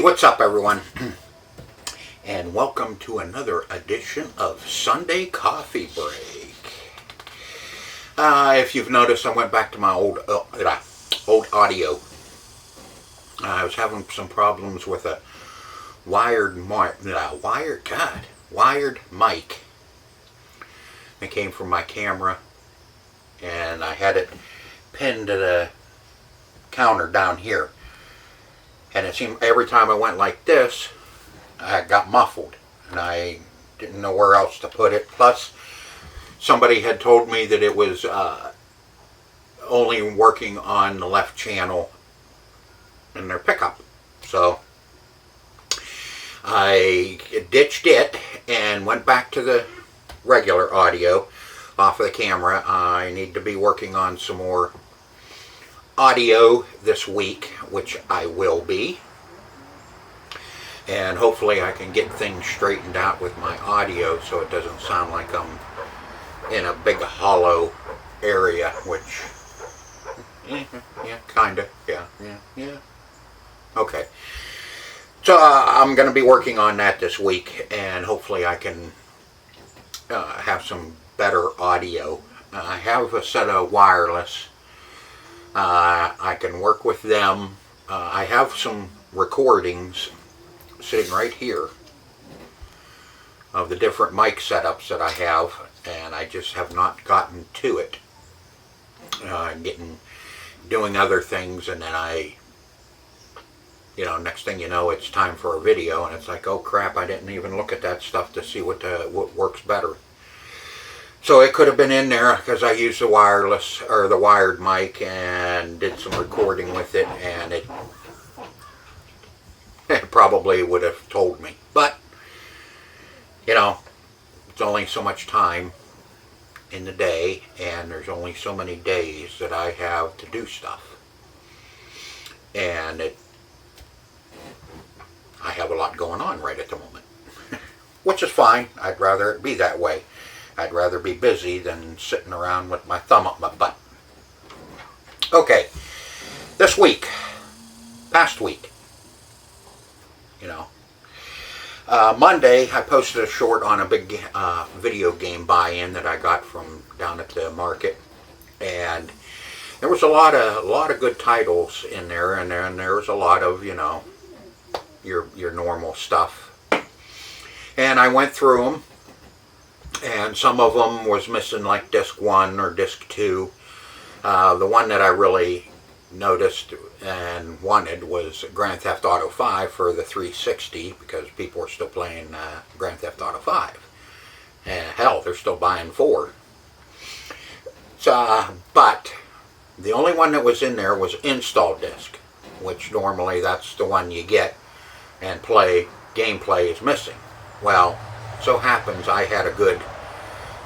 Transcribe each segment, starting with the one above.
Hey, what's up everyone? And welcome to another edition of Sunday Coffee Break. If you've noticed, I went back to my old audio. I was having some problems with a wired mic. It came from my camera, and I had it pinned to the counter down here. And it seemed every time I went like this, I got muffled, and I didn't know where else to put it. Plus, somebody had told me that it was only working on the left channel in their pickup. So I ditched it and went back to the regular audio off of the camera. I need to be working on some more audio this week, which I will be, and hopefully I can get things straightened out with my audio so it doesn't sound like I'm in a big hollow area, which yeah, kinda, yeah. Okay, so I'm going to be working on that this week, and hopefully I can have some better audio. I have a set of wireless. I can work with them. I have some recordings sitting right here of the different mic setups that I have, and I just have not gotten to it. Doing other things, and then next thing you know, it's time for a video, and it's like, oh crap, I didn't even look at that stuff to see what works better. So it could have been in there because I used the wireless or the wired mic and did some recording with it, and it probably would have told me. But, it's only so much time in the day, and there's only so many days that I have to do stuff. And I have a lot going on right at the moment, which is fine. I'd rather it be that way. I'd rather be busy than sitting around with my thumb up my butt. Okay, this week, past week, Monday I posted a short on a big video game buy-in that I got from down at the market, and there was a lot of good titles in there, and there was a lot of your normal stuff, and I went through them. And some of them was missing like disc 1 or disc 2. The one that I really noticed and wanted was Grand Theft Auto 5 for the 360, because people are still playing Grand Theft Auto 5. And hell, they're still buying 4. So, but the only one that was in there was install disc, which normally that's the one you get and gameplay is missing. Well, so happens I had a good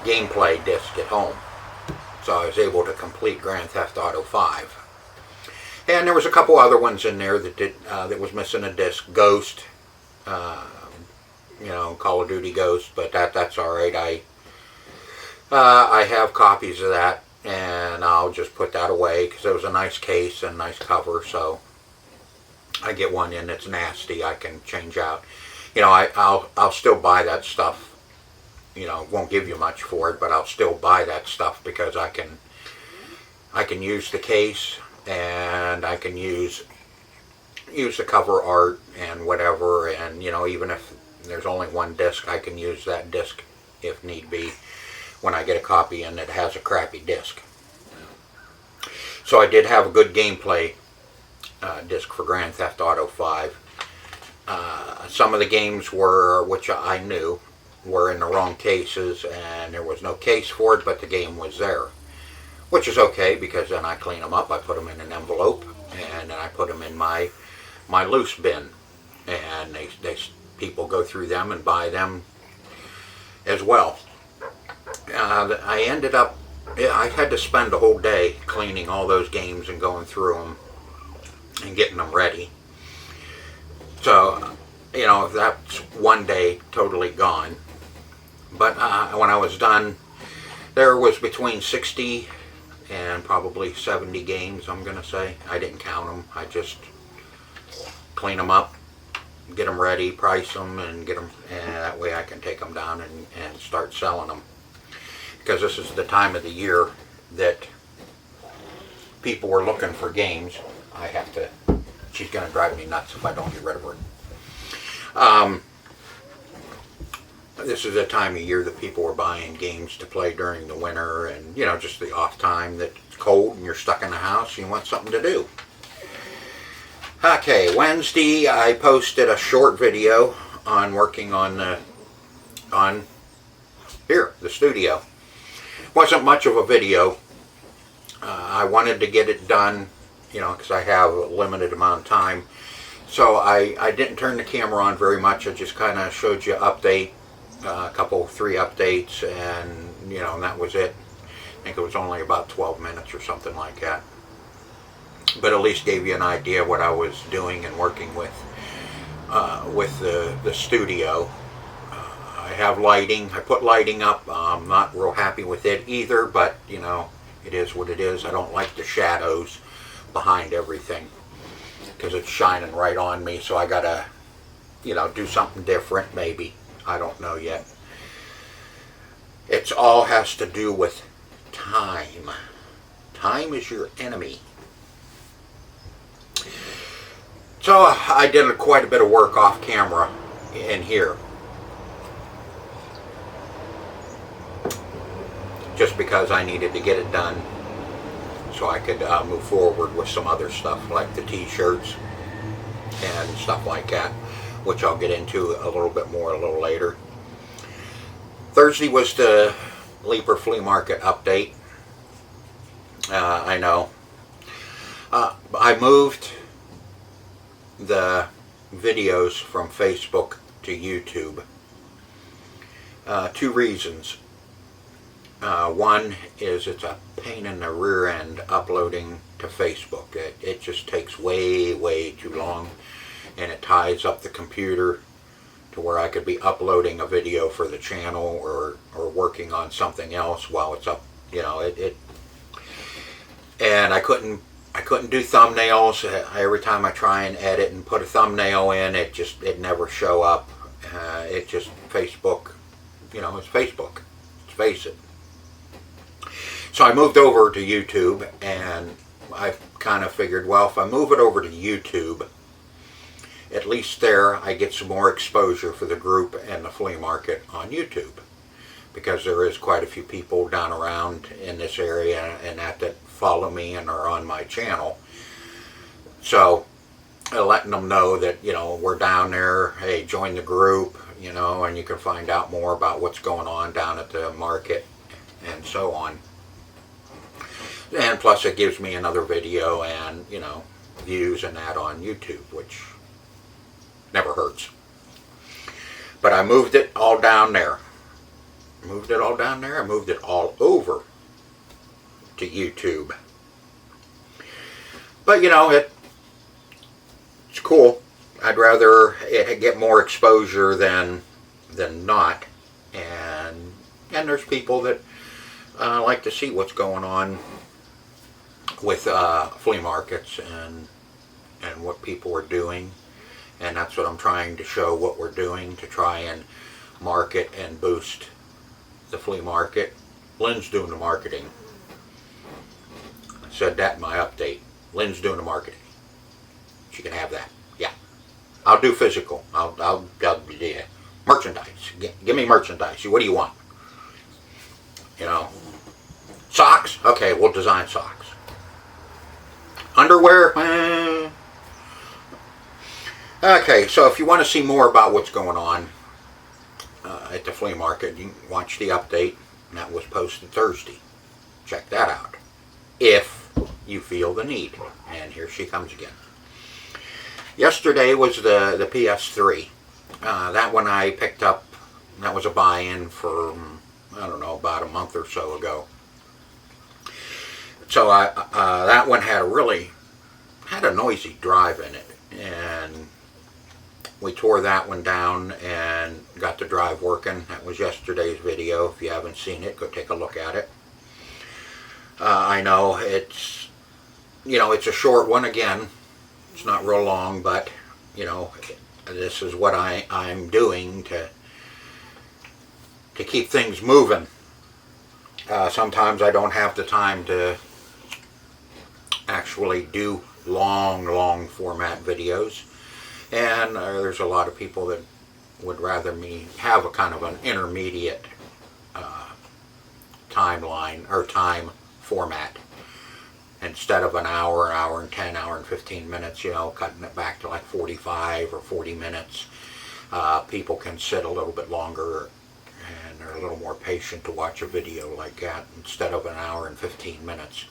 gameplay disc at home, so I was able to complete Grand Theft Auto 5. And there was a couple other ones in there that was missing a disc. Ghost, Call of Duty Ghost, but that's all right. I have copies of that, and I'll just put that away because it was a nice case and nice cover. So I get one in that's nasty, I can change out. I'll still buy that stuff. Won't give you much for it, but I'll still buy that stuff because I can use the case, and I can use the cover art and whatever, and even if there's only one disc, I can use that disc if need be when I get a copy and it has a crappy disc. So I did have a good gameplay disc for Grand Theft Auto 5. Some of the games which I knew were in the wrong cases, and there was no case for it, but the game was there, which is okay, because then I clean them up, I put them in an envelope, and then I put them in my loose bin, and people go through them and buy them as well. I ended up, I had to spend a whole day cleaning all those games and going through them and getting them ready. So, that's one day totally gone. But when I was done, there was between 60 and probably 70 games, I'm going to say. I didn't count them. I just clean them up, get them ready, price them, and get them, and that way I can take them down and start selling them. Because this is the time of the year that people were looking for games. I have to, she's going to drive me nuts if I don't get rid of her. This is the time of year that people were buying games to play during the winter, and you know, just the off time that it's cold and you're stuck in the house and you want something to do. Okay, Wednesday I posted a short video on working on the studio. Wasn't much of a video. I wanted to get it done, you know, because I have a limited amount of time. So I didn't turn the camera on very much. I just kind of showed you update, three updates, and you know, and that was it. I think it was only about 12 minutes or something like that. But at least gave you an idea what I was doing and working with the studio. I have lighting. I put lighting up. I'm not real happy with it either, but you know, it is what it is. I don't like the shadows behind everything because it's shining right on me, so I gotta, you know, do something different maybe. I don't know yet. It's all has to do with time. Time is your enemy. So I did quite a bit of work off camera in here. Just because I needed to get it done so I could move forward with some other stuff like the t-shirts and stuff like that, which I'll get into a little bit more a little later. Thursday was the Leaper Flea Market update. I know. I moved the videos from Facebook to YouTube. Two reasons. One is it's a pain in the rear end uploading to Facebook. It just takes way too long, and it ties up the computer to where I could be uploading a video for the channel or working on something else while it's up. You know, and I couldn't do thumbnails. Every time I try and edit and put a thumbnail in, it never show up. It just, Facebook, you know, it's Facebook. Let's face it. So I moved over to YouTube, and I kind of figured, well, if I move it over to YouTube, at least there I get some more exposure for the group and the flea market on YouTube, because there is quite a few people down around in this area and that follow me and are on my channel. So letting them know that, you know, we're down there, hey, join the group, you know, and you can find out more about what's going on down at the market and so on. And plus it gives me another video and, you know, views and that on YouTube, which never hurts. But I moved it all down there. I moved it all over to YouTube. But you know, it's cool. I'd rather it get more exposure than not. And there's people that like to see what's going on with flea markets and what people are doing, and that's what I'm trying to show, what we're doing to try and market and boost the flea market. Lynn's doing the marketing. I said that in my update. Lynn's doing the marketing. She can have that. Yeah, I'll do physical. I'll yeah. Merchandise. Give me merchandise. What do you want? You know, socks. Okay, we'll design socks. Underwear. Okay, so if you want to see more about what's going on at the flea market, you can watch the update, and that was posted Thursday. Check that out if you feel the need. And here she comes again. Yesterday was the PS3. That one I picked up. That was a buy-in for, I don't know, about a month or so ago. So that one had a noisy drive in it, and we tore that one down and got the drive working. That was yesterday's video. If you haven't seen it, go take a look at it. I know it's, you know, it's a short one again. It's not real long, but you know, this is what I'm doing to keep things moving. Sometimes I don't have the time to actually do long format videos, and there's a lot of people that would rather me have a kind of an intermediate timeline or time format instead of an hour and 10, hour and 15 minutes, you know, cutting it back to like 45 or 40 minutes. People can sit a little bit longer and they're a little more patient to watch a video like that instead of an hour and 15 minutes.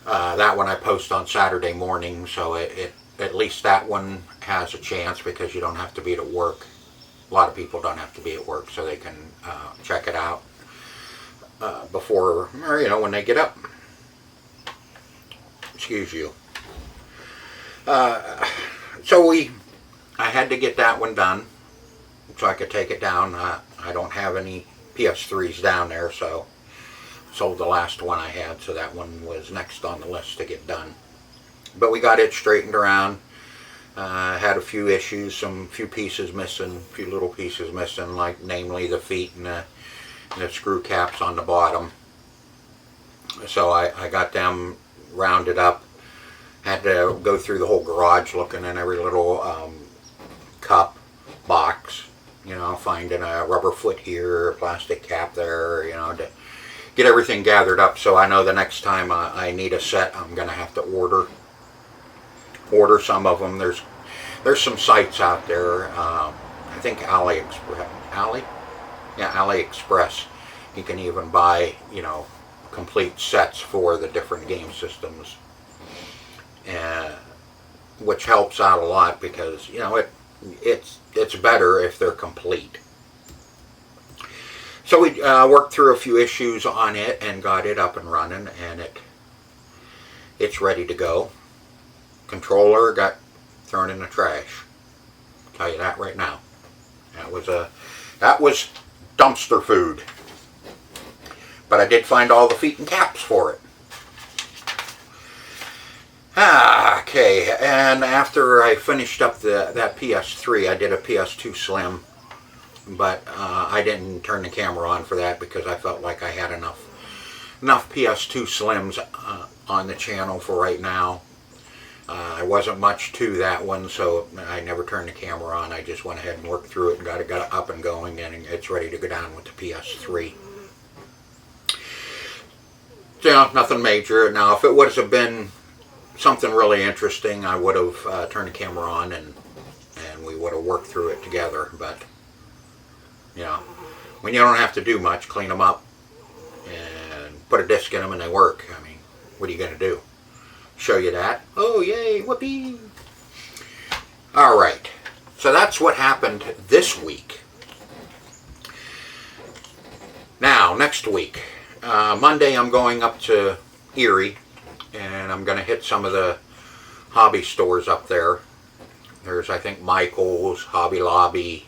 That one I post on Saturday morning, so at least that one has a chance because you don't have to be at work. A lot of people don't have to be at work, so they can check it out before, or you know, when they get up. Excuse you. So I had to get that one done so I could take it down. I don't have any PS3s down there, so sold the last one I had, so that one was next on the list to get done. But we got it straightened around. Had a few issues, few pieces missing, a few little pieces missing, like namely the feet and the screw caps on the bottom. So I got them rounded up. Had to go through the whole garage looking in every little cup, box, you know, finding a rubber foot here, a plastic cap there, you know, to get everything gathered up. So I know the next time I need a set, I'm going to have to order some of them. There's some sites out there. I think AliExpress. You can even buy, you know, complete sets for the different game systems, which helps out a lot because, you know, it's better if they're complete. So we worked through a few issues on it and got it up and running, and it's ready to go. Controller got thrown in the trash. I'll tell you that right now. That was dumpster food. But I did find all the feet and caps for it. Okay, and after I finished up that PS3, I did a PS2 Slim, but I didn't turn the camera on for that because I felt like I had enough PS2 Slims on the channel for right now. There wasn't much to that one, so I never turned the camera on. I just went ahead and worked through it and got it up and going, and it's ready to go down with the PS3. So, nothing major. Now, if it would have been something really interesting, I would have turned the camera on and we would have worked through it together. But, you know, when you don't have to do much, clean them up and put a disc in them and they work. I mean, what are you going to do? Show you that? Oh, yay, whoopee. All right. So that's what happened this week. Now, next week. Monday I'm going up to Erie, and I'm going to hit some of the hobby stores up there. There's, I think, Michael's, Hobby Lobby,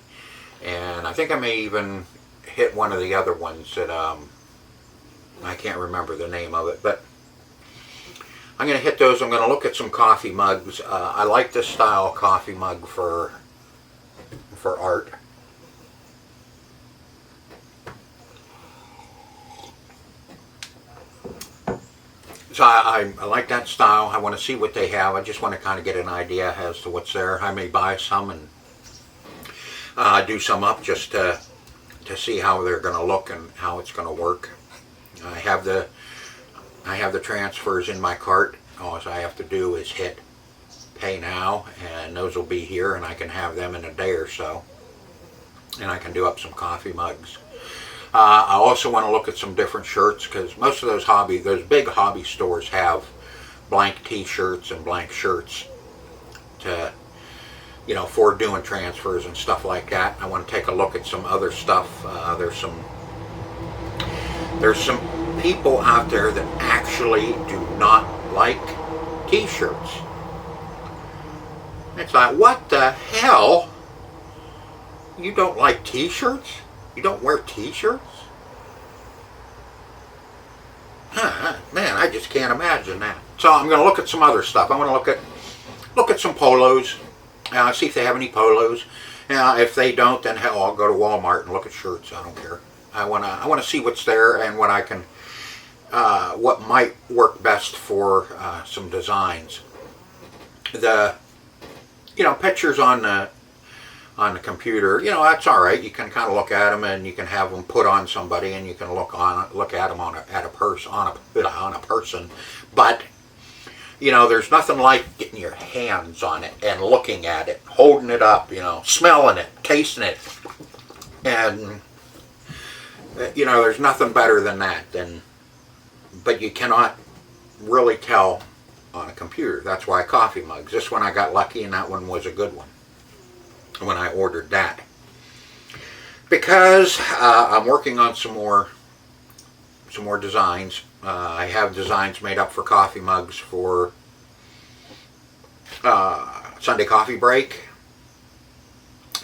and I think I may even hit one of the other ones that I can't remember the name of it, but I'm going to hit those. I'm going to look at some coffee mugs. I like this style coffee mug for art. So I like that style. I want to see what they have. I just want to kind of get an idea as to what's there. I may buy some and do some up just to see how they're going to look and how it's going to work. I have the transfers in my cart. All I have to do is hit pay now, and those will be here, and I can have them in a day or so. And I can do up some coffee mugs. I also want to look at some different shirts because most of those big hobby stores have blank t-shirts and blank shirts to, you know, for doing transfers and stuff like that. I want to take a look at some other stuff. There's some people out there that actually do not like t-shirts. It's like, what the hell? You don't like t-shirts? You don't wear t-shirts? Man, I just can't imagine that. So I'm going to look at some other stuff. I want to look at some polos. See if they have any polos. If they don't, then hell, I'll go to Walmart and look at shirts. I don't care. I wanna see what's there and what I can, what might work best for some designs. The pictures on the computer, that's all right. You can kind of look at them and you can have them put on somebody and you can look at them on a person. But there's nothing like getting your hands on it and looking at it, holding it up, smelling it, tasting it, and there's nothing better than that. But you cannot really tell on a computer. That's why coffee mugs. This one I got lucky, and that one was a good one when I ordered that, because I'm working on some more designs. I have designs made up for coffee mugs for Sunday coffee break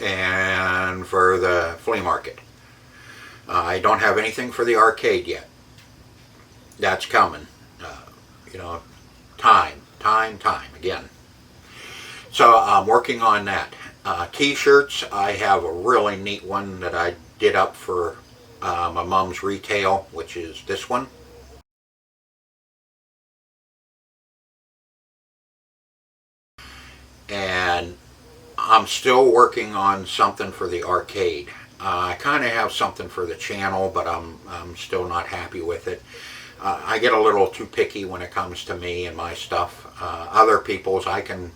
and for the flea market. I don't have anything for the arcade yet. That's coming. Time again. So I'm working on that. T-shirts, I have a really neat one that I did up for my mom's retail, which is this one. And I'm still working on something for the arcade. I kind of have something for the channel, but I'm still not happy with it. I get a little too picky when it comes to me and my stuff. Other people's, I can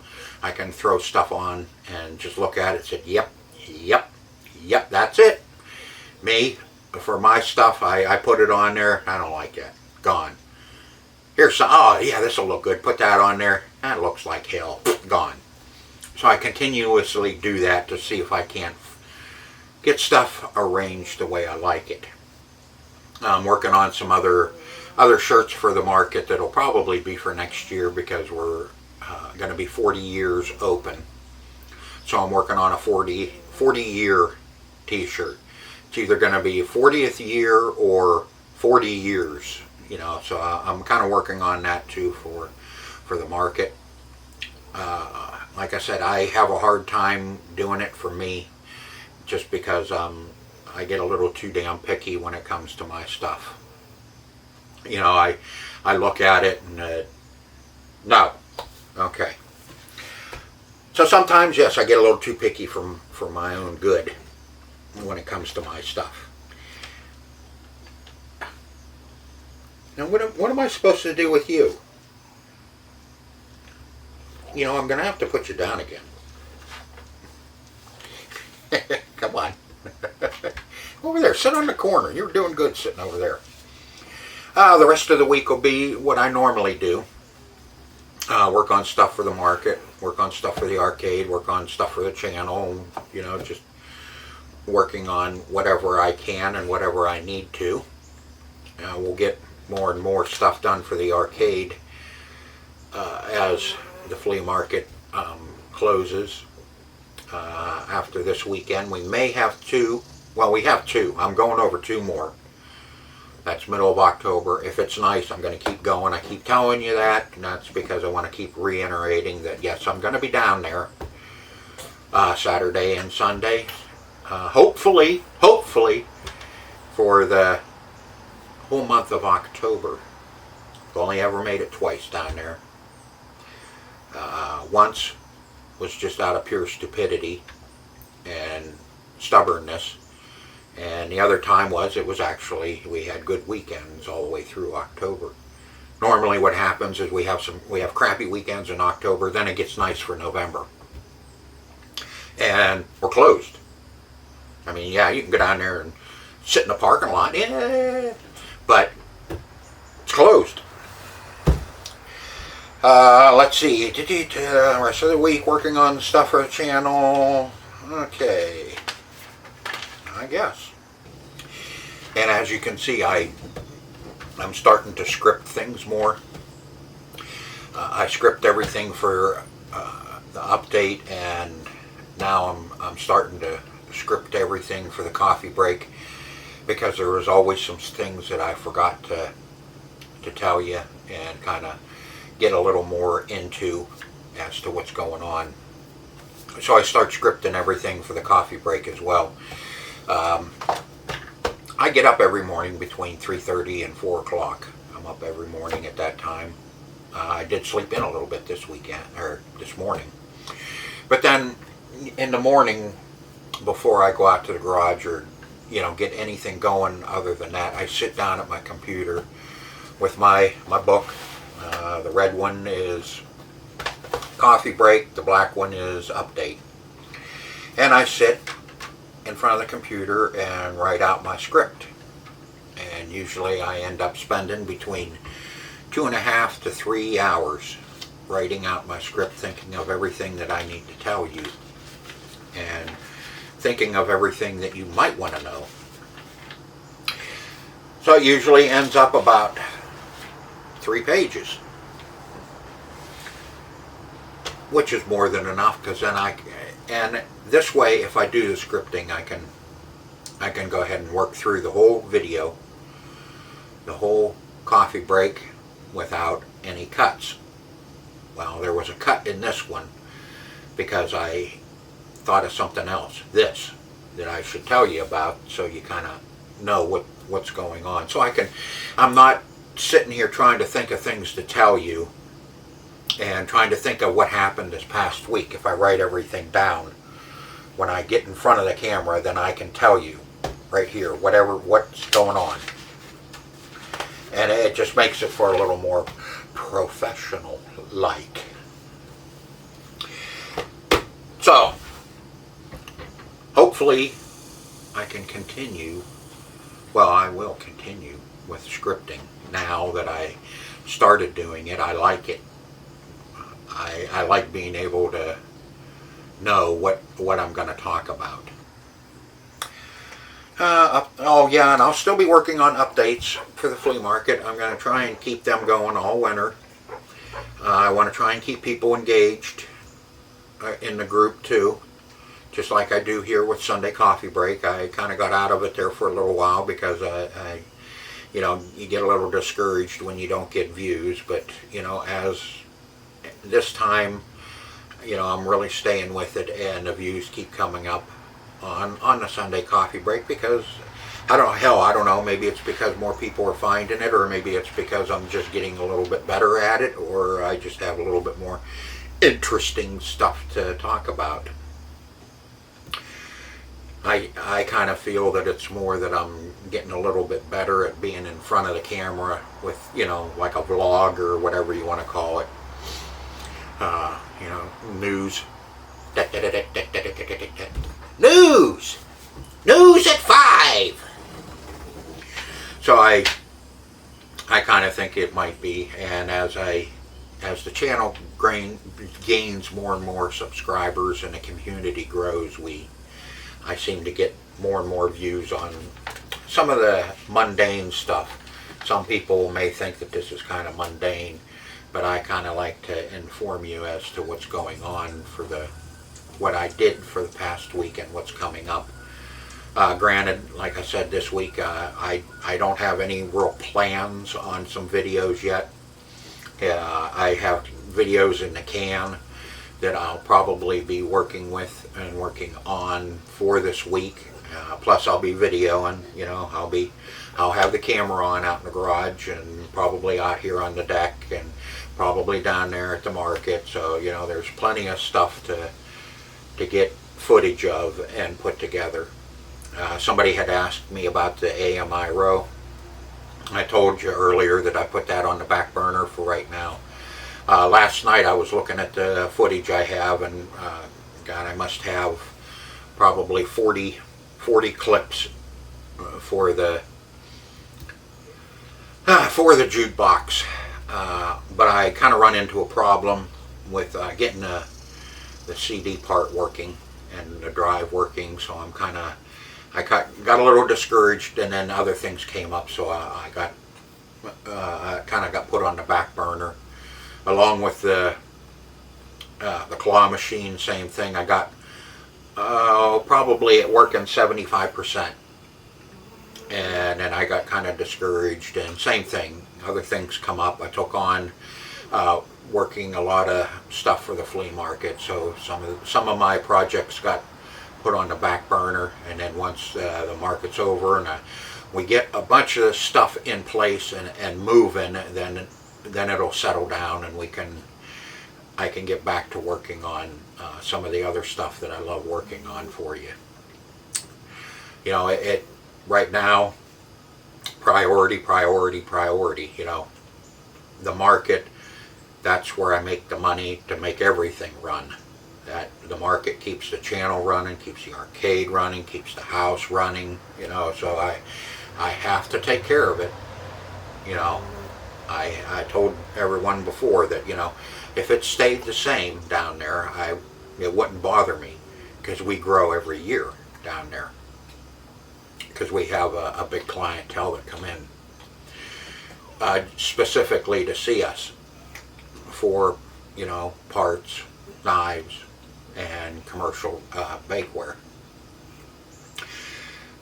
throw stuff on and just look at it and say, yep, that's it. Me, for my stuff, I put it on there. I don't like that. Gone. Here's some, oh yeah, this will look good. Put that on there. That looks like hell. Gone. So I continuously do that to see if I can't get stuff arranged the way I like it. I'm working on some other shirts for the market that'll probably be for next year, because we're going to be 40 years open. So I'm working on a 40 year t-shirt. It's either going to be 40th year or 40 years, so I'm kind of working on that too for the market. Like I said, I have a hard time doing it for me, just because I get a little too damn picky when it comes to my stuff. I look at it and no. Okay. So sometimes, yes, I get a little too picky for my own good when it comes to my stuff. Now, what am I supposed to do with you? I'm going to have to put you down again. Come on. Over there, sit on the corner. You're doing good sitting over there. The rest of the week will be what I normally do. Work on stuff for the market, work on stuff for the arcade, work on stuff for the channel, just working on whatever I can and whatever I need to. We'll get more and more stuff done for the arcade as the flea market closes. After this weekend, we may have two. Well, we have two. I'm going over two more. That's middle of October. If it's nice, I'm going to keep going. I keep telling you that, and that's because I want to keep reiterating that, yes, I'm going to be down there Saturday and Sunday. Hopefully, for the whole month of October. I've only ever made it twice down there. Once was just out of pure stupidity and stubbornness, and the other time it was actually, we had good weekends all the way through October. Normally what happens is we have crappy weekends in October, then it gets nice for November. And we're closed. I mean, yeah, you can go down there and sit in the parking lot, yeah, but it's closed. Let's see, rest of the week working on stuff for the channel. Okay, I guess. And as you can see, I'm starting to script things more. I script everything for the update, and now I'm starting to script everything for the coffee break, because there was always some things that I forgot to tell you and kind of get a little more into as to what's going on So I start scripting everything for the coffee break as well. I get up every morning between 3:30 and 4 o'clock. I'm up every morning at that time. I did sleep in a little bit this weekend, or this morning. But then in the morning, before I go out to the garage or, get anything going other than that, I sit down at my computer with my book. The red one is Coffee Break, the black one is Update. And I sit in front of the computer and write out my script. And usually I end up spending between 2.5 to 3 hours writing out my script, thinking of everything that I need to tell you and thinking of everything that you might want to know. So it usually ends up about 3 pages, which is more than enough, because then and this way, if I do the scripting, I can go ahead and work through the whole video, the whole coffee break, without any cuts. Well, there was a cut in this one because I thought of something else, that I should tell you about, so you kind of know what's going on. So I'm not sitting here trying to think of things to tell you and trying to think of what happened this past week. If I write everything down, when I get in front of the camera, then I can tell you right here what's going on. And it just makes it for a little more professional-like. So, hopefully I can continue, I will continue with scripting. Now that I started doing it, I like it. I like being able to know what I'm going to talk about. Oh yeah, and I'll still be working on updates for the flea market. I'm going to try and keep them going all winter. I want to try and keep people engaged in the group too, just like I do here with Sunday Coffee Break. I kind of got out of it there for a little while because you get a little discouraged when you don't get views, but as this time, I'm really staying with it, and the views keep coming up on the Sunday Coffee Break, because I don't know, maybe it's because more people are finding it, or maybe it's because I'm just getting a little bit better at it, or I just have a little bit more interesting stuff to talk about. I kind of feel that it's more that I'm getting a little bit better at being in front of the camera with, like a vlog or whatever you want to call it. News. News at 5. So I kind of think it might be, and as the channel gains more and more subscribers and the community grows, I seem to get more and more views on some of the mundane stuff. Some people may think that this is kind of mundane, but I kind of like to inform you as to what's going on for what I did for the past week and what's coming up. Granted, like I said, this week I don't have any real plans on some videos yet. I have videos in the can that I'll probably be working with and working on for this week. Plus I'll be videoing, I'll have the camera on out in the garage, and probably out here on the deck, and probably down there at the market. So, there's plenty of stuff to get footage of and put together. Somebody had asked me about the AMI row. I told you earlier that I put that on the back burner for right now. Last night I was looking at the footage I have, and God, I must have probably 40 clips for the jukebox. But I kind of run into a problem with getting the CD part working and the drive working, so I got a little discouraged, and then other things came up, so I kind of got put on the back burner. Along with the claw machine, same thing. I got probably at working 75%, and then I got kind of discouraged, and same thing. Other things come up. I took on working a lot of stuff for the flea market, so some of my projects got put on the back burner, and then once the market's over and we get a bunch of stuff in place and moving, then it'll settle down, and I can get back to working on some of the other stuff that I love working on for you. You know, it right now, priority, priority, priority. You know, the market, that's where I make the money to make everything run. That the market keeps the channel running, keeps the arcade running, keeps the house running. You know, so I have to take care of it. You know, I told everyone before that, you know, if it stayed the same down there, it wouldn't bother me, because we grow every year down there, because we have a big clientele that come in specifically to see us for, you know, parts, knives, and commercial bakeware.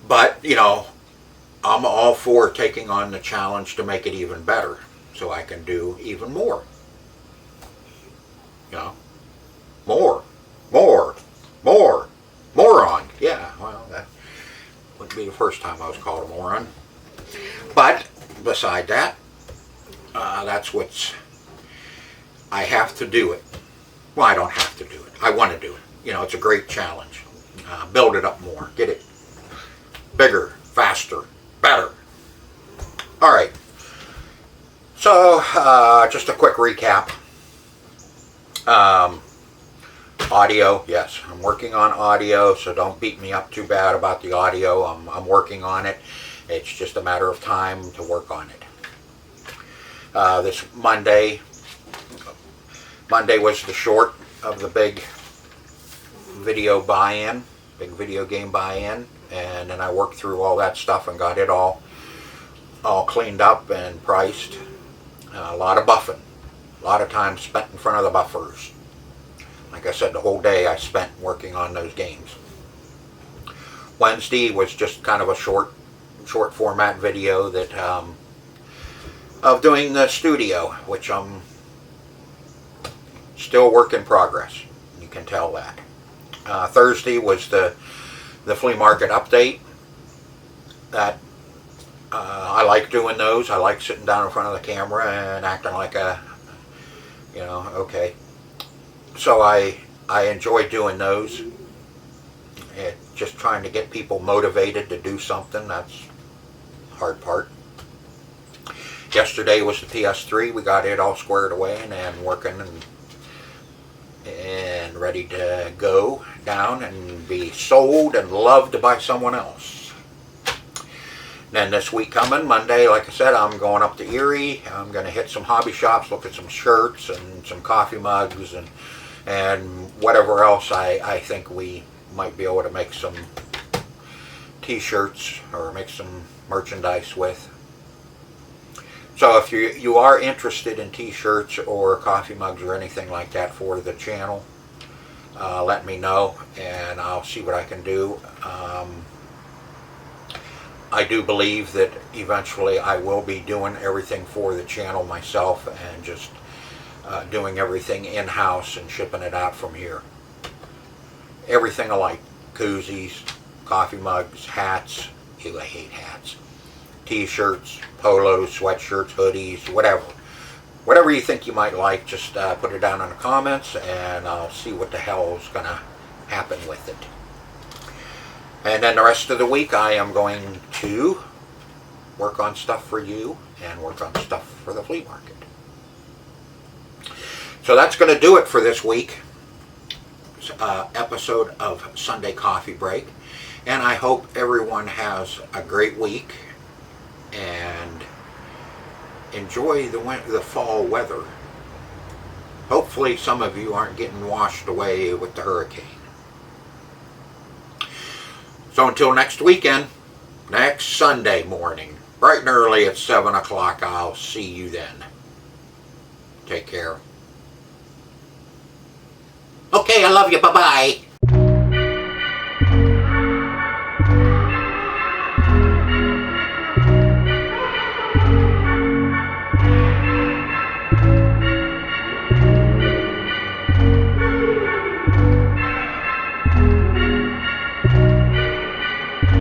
But, you know, I'm all for taking on the challenge to make it even better, so I can do even more. You know, more moron. Yeah, well, that wouldn't be the first time I was called a moron. But beside that, that's I have to do it. Well, I don't have to do it. I want to do it. You know, it's a great challenge. Build it up more. Get it bigger, faster, better. All right. So, just a quick recap. Audio, yes, I'm working on audio, so don't beat me up too bad about the audio. I'm working on it. It's just a matter of time to work on it. This Monday was the short of the big video buy-in, big video game buy-in, and then I worked through all that stuff and got it all cleaned up and priced. A lot of buffing, a lot of time spent in front of the buffers. Like I said, the whole day I spent working on those games. Wednesday was just kind of a short format video that of doing the studio, which I'm still work in progress. You can tell that. Thursday was the flea market update. That I like doing those. I like sitting down in front of the camera and acting like okay. So I enjoy doing those. Just trying to get people motivated to do something, that's the hard part. Yesterday was the PS3. We got it all squared away and working and ready to go down and be sold and loved by someone else. Then this week coming, Monday, like I said, I'm going up to Erie. I'm going to hit some hobby shops, look at some shirts and some coffee mugs and whatever else I think we might be able to make some t-shirts or make some merchandise with. So if you are interested in t-shirts or coffee mugs or anything like that for the channel, let me know and I'll see what I can do. I do believe that eventually I will be doing everything for the channel myself and just doing everything in-house and shipping it out from here. Everything alike. Koozies, coffee mugs, hats. Ew, I hate hats. T-shirts, polos, sweatshirts, hoodies, whatever. Whatever you think you might like, just put it down in the comments and I'll see what the hell is going to happen with it. And then the rest of the week I am going to work on stuff for you and work on stuff for the flea market. So that's going to do it for this week. Episode of Sunday Coffee Break. And I hope everyone has a great week and enjoy the fall weather. Hopefully some of you aren't getting washed away with the hurricane. So until next weekend, next Sunday morning, bright and early at 7 o'clock, I'll see you then. Take care. Okay, I love you. Bye-bye.